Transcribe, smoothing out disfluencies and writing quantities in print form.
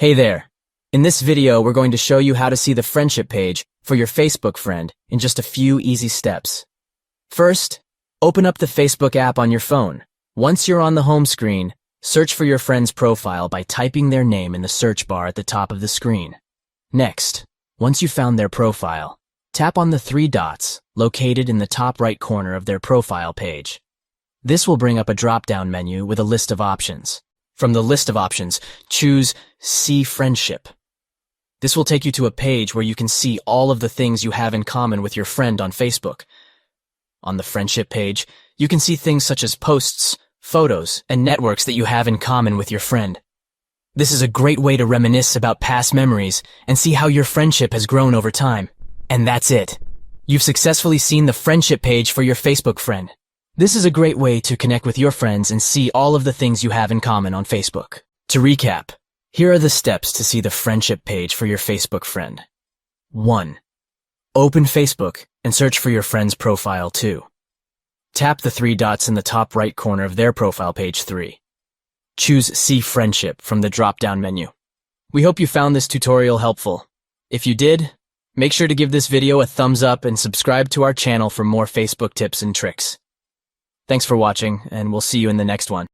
Hey there! In this video, we're going to show you how to see the friendship page for your Facebook friend in just a few easy steps. First, open up the Facebook app on your phone. Once you're on the home screen, search for your friend's profile by typing their name in the search bar at the top of the screen. Next, once you've found their profile, tap on the three dots located in the top right corner of their profile page. This will bring up a drop-down menu with a list of options. From the list of options, choose See Friendship. This will take you to a page where you can see all of the things you have in common with your friend on Facebook. On the friendship page, you can see things such as posts, photos, and networks that you have in common with your friend. This is a great way to reminisce about past memories and see how your friendship has grown over time. And that's it. You've successfully seen the friendship page for your Facebook friend. This is a great way to connect with your friends and see all of the things you have in common on Facebook. To recap, here are the steps to see the friendship page for your Facebook friend. 1. Open Facebook and search for your friend's profile 2. Tap the three dots in the top right corner of their profile page 3. Choose See Friendship from the drop-down menu. We hope you found this tutorial helpful. If you did, make sure to give this video a thumbs up and subscribe to our channel for more Facebook tips and tricks. Thanks for watching, and we'll see you in the next one.